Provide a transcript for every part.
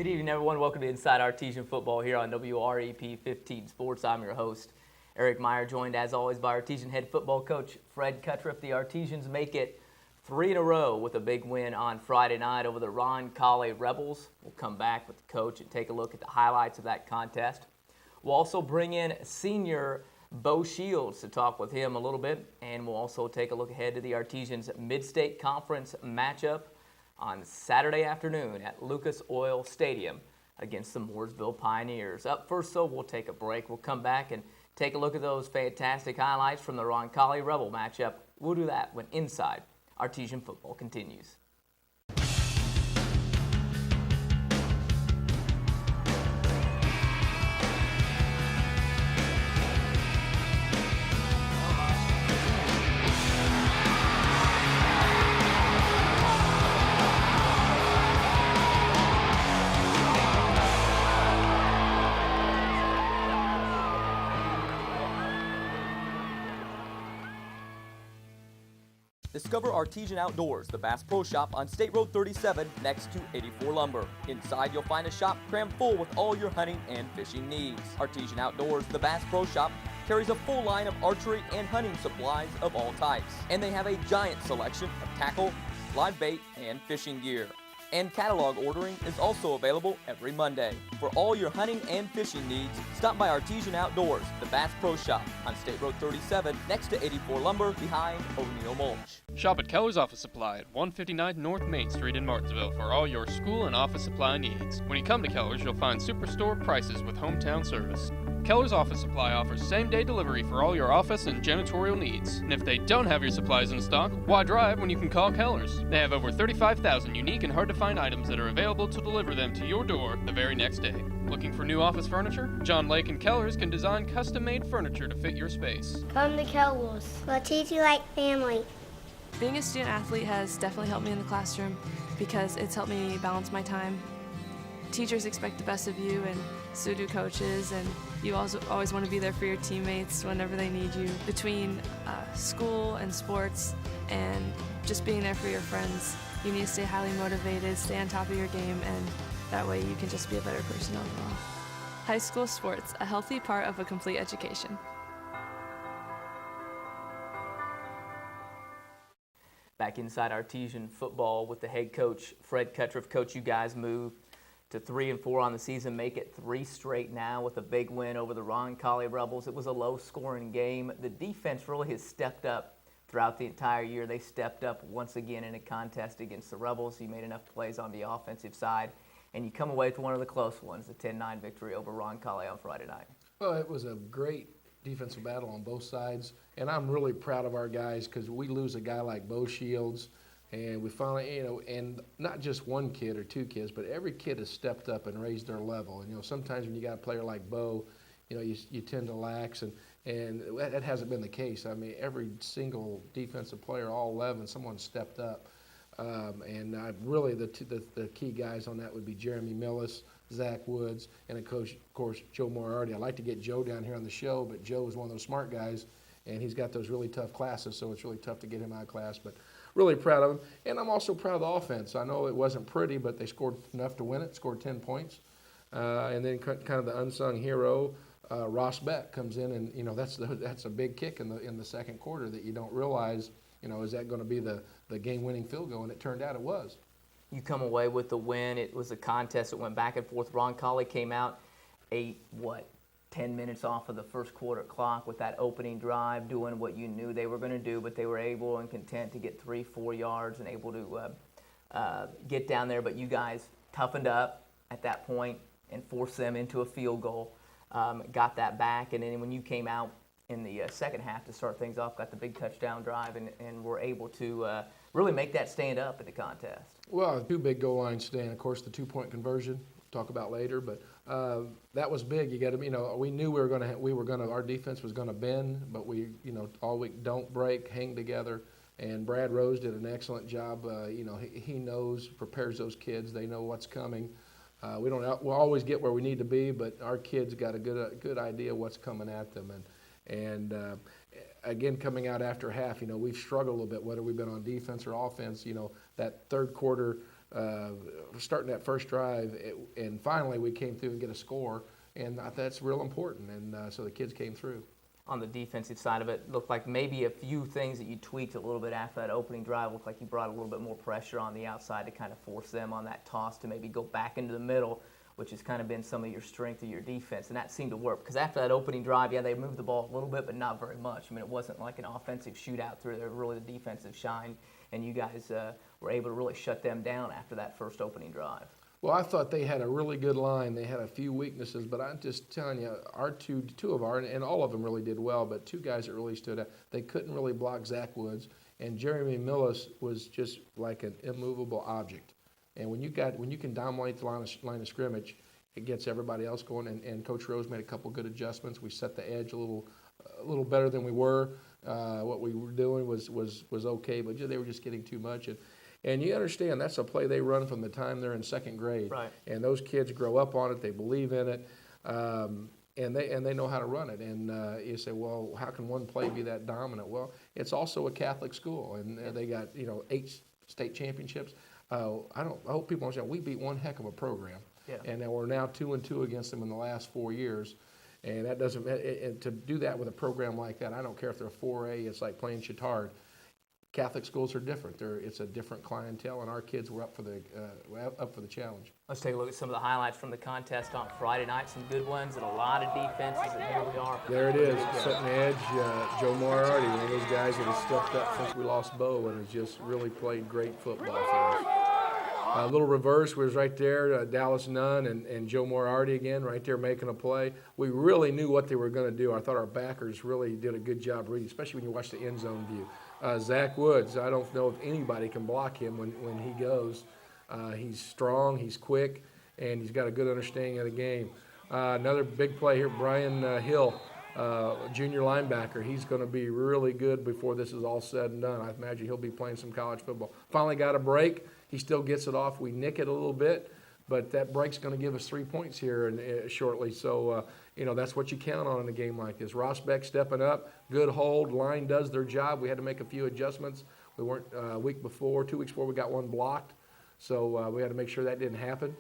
Good evening, everyone. Welcome to Inside Artesian Football here on WREP 15 Sports. I'm your host, Eric Meyer, joined as always by Artesian head football coach Fred Kutruff. The Artesians make it 3 in a row with a big win on Friday night over the Roncalli Rebels. We'll come back with the coach and take a look at the highlights of that contest. We'll also bring in senior Beau Shields to talk with him a little bit, and we'll also take a look ahead to the Artesians Mid-State Conference matchup on Saturday afternoon at Lucas Oil Stadium against the Mooresville Pioneers. Up first, though, we'll take a break. We'll come back and take a look at those fantastic highlights from the Roncalli Rebel matchup. We'll do that when Inside Artesian Football continues. Discover Artesian Outdoors, the Bass Pro Shop on State Road 37 next to 84 Lumber. Inside you'll find a shop crammed full with all your hunting and fishing needs. Artesian Outdoors, the Bass Pro Shop, carries a full line of archery and hunting supplies of all types. And they have a giant selection of tackle, live bait, and fishing gear. And catalog ordering is also available every Monday. For all your hunting and fishing needs, stop by Artesian Outdoors, the Bass Pro Shop on State Road 37 next to 84 Lumber behind O'Neill Mulch. Shop at Keller's Office Supply at 159 North Main Street in Martinsville for all your school and office supply needs. When you come to Keller's, you'll find superstore prices with hometown service. Keller's Office Supply offers same-day delivery for all your office and janitorial needs. And if they don't have your supplies in stock, why drive when you can call Keller's? They have over 35,000 unique and hard-to-find items that are available to deliver them to your door the very next day. Looking for new office furniture? John Lake and Keller's can design custom-made furniture to fit your space. Come to Keller's. We'll treat you like family. Being a student athlete has definitely helped me in the classroom because it's helped me balance my time. Teachers expect the best of you, and so do coaches, and you also always want to be there for your teammates whenever they need you. Between school and sports and just being there for your friends, you need to stay highly motivated, stay on top of your game, and that way you can just be a better person overall. High school sports, a healthy part of a complete education. Back inside Artesian Football with the head coach, Fred Kutruff. Coach, you guys move to 3-4 on the season, make it 3 straight now with a big win over the Roncalli Rebels. It was a low-scoring game. The defense really has stepped up throughout the entire year. They stepped up once again in a contest against the Rebels. You made enough plays on the offensive side, and you come away with one of the close ones, the 10-9 victory over Roncalli on Friday night. Well, it was a great defensive battle on both sides, and I'm really proud of our guys because we lose a guy like Beau Shields, and we finally, and not just one kid or 2 kids, but every kid has stepped up and raised their level. And, sometimes when you got a player like Beau, you tend to lax, and that hasn't been the case. I mean, every single defensive player, all 11, someone stepped up. And really the key guys on that would be Jeremy Millis, Zach Woods, and of course Joe Moriarty. I'd like to get Joe down here on the show, but Joe is one of those smart guys, and he's got those really tough classes, so it's really tough to get him out of class. But really proud of him. And I'm also proud of the offense. I know it wasn't pretty, but they scored enough to win it, scored 10 points. And then kind of the unsung hero, Ross Beck, comes in, and, that's a big kick in the second quarter that you don't realize, is that going to be the game-winning field goal? And it turned out it was. You come away with the win. It was a contest that went back and forth. Roncalli came out 10 minutes off of the first quarter clock with that opening drive, doing what you knew they were going to do, but they were able and content to get 3-4 yards and able to get down there. But you guys toughened up at that point and forced them into a field goal, got that back, and then when you came out in the second half to start things off, got the big touchdown drive and were able to really make that stand up at the contest. Well, 2 big goal line stand. Of course, the 2-point conversion, talk about later, but that was big. You got to, we knew our defense was going to bend, but we, all week, don't break, hang together. And Brad Rose did an excellent job. He knows, prepares those kids. They know what's coming. We'll always get where we need to be, but our kids got a good idea what's coming at them. And again, coming out after half, we've struggled a little bit, whether we've been on defense or offense. That third quarter starting that first drive, and finally we came through and get a score, and that's real important, and so the kids came through. On the defensive side of it, looked like maybe a few things that you tweaked a little bit after that opening drive. Looked like you brought a little bit more pressure on the outside to kind of force them on that toss to maybe go back into the middle, which has kind of been some of your strength of your defense, and that seemed to work. Because after that opening drive, yeah, they moved the ball a little bit, but not very much. I mean, it wasn't like an offensive shootout through there. Really, the defensive shine, and you guys were able to really shut them down after that first opening drive. Well, I thought they had a really good line. They had a few weaknesses, but I'm just telling you, our two of our, and all of them really did well, but two guys that really stood out, they couldn't really block Zach Woods, and Jeremy Millis was just like an immovable object. And when you can dominate the line of scrimmage, it gets everybody else going, and Coach Rose made a couple good adjustments. We set the edge a little better than we were. What we were doing was okay, but they were just getting too much. And you understand that's a play they run from the time they're in second grade. Right. And those kids grow up on it. They believe in it, and they know how to run it. And you say, well, how can one play be that dominant? Well, it's also a Catholic school, and they got 8 state championships. I hope people understand we beat one heck of a program. Yeah. And we're now 2-2 against them in the last 4 years. And that doesn't, and to do that with a program like that, I don't care if they're 4A, it's like playing Chittard. Catholic schools are different. It's a different clientele, and our kids were up for the challenge. Let's take a look at some of the highlights from the contest on Friday night. Some good ones and a lot of defenses, and here we are. There it is, setting the edge. Joe Moriarty, one of those guys that has stepped up since we lost Beau and has just really played great football for us. A little reverse was right there, Dallas Nunn and Joe Moriarty again right there making a play. We really knew what they were going to do. I thought our backers really did a good job reading, especially when you watch the end zone view. Zach Woods, I don't know if anybody can block him when he goes. He's strong, he's quick, and he's got a good understanding of the game. Another big play here, Brian Hill, junior linebacker. He's going to be really good before this is all said and done. I imagine he'll be playing some college football. Finally got a break. He still gets it off. We nick it a little bit, but that break's going to give us 3 points here shortly. So, that's what you count on in a game like this. Ross Beck stepping up, good hold. Line does their job. We had to make a few adjustments. We weren't 2 weeks before, we got one blocked. So we had to make sure that didn't happen.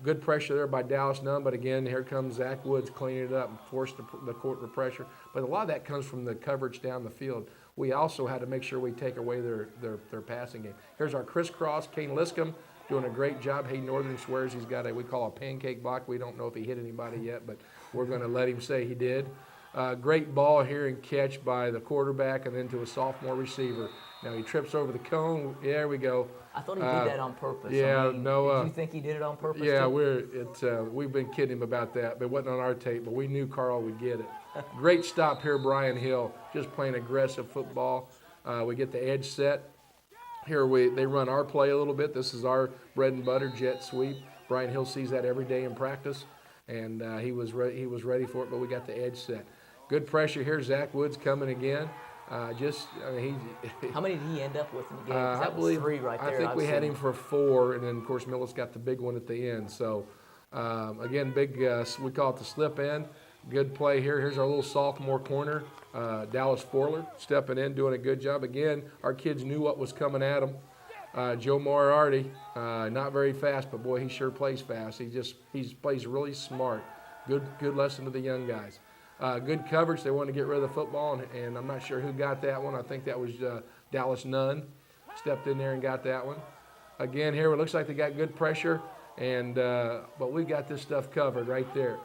Good pressure there by Dallas Nunn, but again, here comes Zach Woods cleaning it up and forced the pressure. But a lot of that comes from the coverage down the field. We also had to make sure we take away their passing game. Here's our crisscross, Kane Liscombe doing a great job. Hayden Northern swears he's got we call a pancake block. We don't know if he hit anybody yet, but we're going to let him say he did. Great ball here and catch by the quarterback and then to a sophomore receiver. Now he trips over the cone. There we go. I thought he did that on purpose. Yeah, did you think he did it on purpose? Yeah, too? we've been kidding him about that, but it wasn't on our tape, but we knew Carl would get it. Great stop here, Brian Hill, just playing aggressive football. We get the edge set. Here they run our play a little bit. This is our bread and butter jet sweep. Brian Hill sees that every day in practice, and he was ready for it, but we got the edge set. Good pressure here. Zach Woods coming again. How many did he end up with in the game? I believe 3 right there. I think we had him for 4, and then of course Millis got the big one at the end. So again, big. We call it the slip end. Good play here. Here's our little sophomore corner, Dallas Forler, stepping in, doing a good job. Again, our kids knew what was coming at them. Joe Moriarty, not very fast, but boy, he sure plays fast. He plays really smart. Good lesson to the young guys. Good coverage. They wanted to get rid of the football, and I'm not sure who got that one. I think that was Dallas Nunn. Stepped in there and got that one. Again, here it looks like they got good pressure, but we got this stuff covered right there.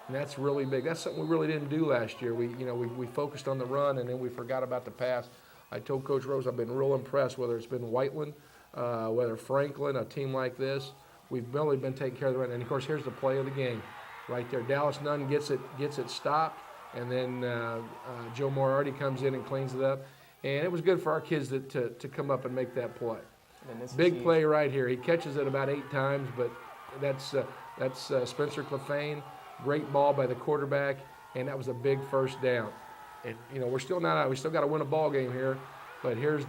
And that's really big. That's something we really didn't do last year. We focused on the run, and then we forgot about the pass. I told Coach Rose I've been real impressed, whether it's been Whiteland, whether Franklin, a team like this. We've really been taking care of the run. And, of course, here's the play of the game right there. Dallas Nunn gets it stopped, and then Joe Moriarty comes in and cleans it up. And it was good for our kids to come up and make that play. Big play right here. He catches it about 8 times, but that's Spencer Clefane. Great ball by the quarterback, and that was a big first down. And we're still not out. We still got to win a ball game here, but here's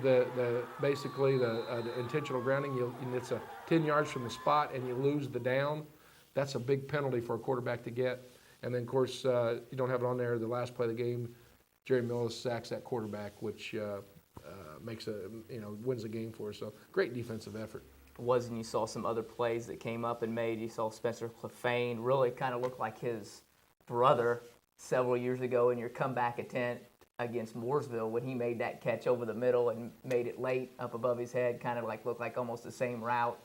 basically the intentional grounding. It's 10 yards from the spot, and you lose the down. That's a big penalty for a quarterback to get. And then, of course, you don't have it on there. The last play of the game, Jerry Millis sacks that quarterback, which wins the game for us. So great defensive effort. was, and you saw some other plays that came up and made. You saw Spencer Clefane really kind of look like his brother several years ago in your comeback attempt against Mooresville when he made that catch over the middle and made it late up above his head, kind of like looked like almost the same route,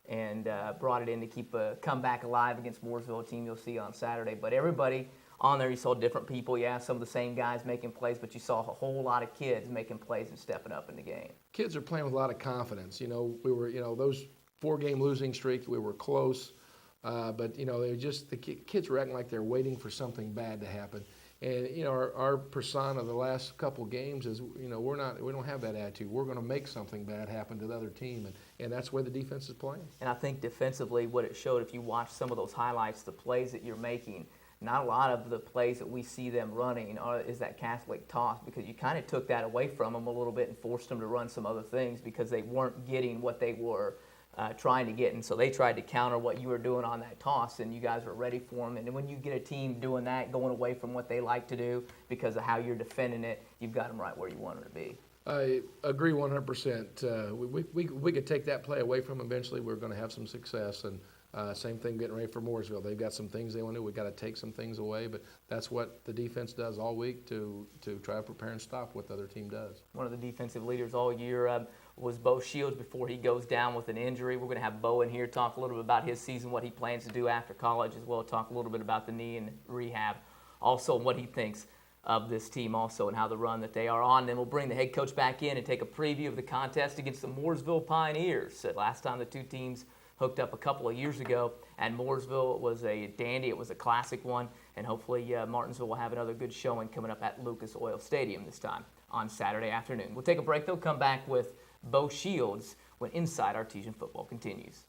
and brought it in to keep a comeback alive against Mooresville, a team you'll see on Saturday. But everybody on there, you saw different people. Yeah, some of the same guys making plays, but you saw a whole lot of kids making plays and stepping up in the game. Kids are playing with a lot of confidence. We were, those 4-game losing streak, we were close, but they were just the kids were acting like they're waiting for something bad to happen. And our persona the last couple games is we don't have that attitude. We're going to make something bad happen to the other team, and that's where the defense is playing. And I think defensively, what it showed, if you watch some of those highlights, the plays that you're making, not a lot of the plays that we see them running is that Catholic toss, because you kind of took that away from them a little bit and forced them to run some other things because they weren't getting what they were trying to get. And so they tried to counter what you were doing on that toss, and you guys were ready for them. And when you get a team doing that, going away from what they like to do because of how you're defending it, you've got them right where you want them to be. I agree 100%. We could take that play away from them eventually. We're going to have some success. And same thing getting ready for Mooresville. They've got some things they want to do. We've got to take some things away, but that's what the defense does all week to try to prepare and stop what the other team does. One of the defensive leaders all year was Beau Shields before he goes down with an injury. We're going to have Beau in here talk a little bit about his season, what he plans to do after college, as well as talk a little bit about the knee and rehab. Also, what he thinks of this team also and how the run that they are on. Then we'll bring the head coach back in and take a preview of the contest against the Mooresville Pioneers. Last time the two teams hooked up a couple of years ago, and Mooresville was a dandy. It was a classic one, and hopefully Martinsville will have another good showing coming up at Lucas Oil Stadium this time on Saturday afternoon. We'll take a break, though, come back with Beau Shields when Inside Artesian Football continues.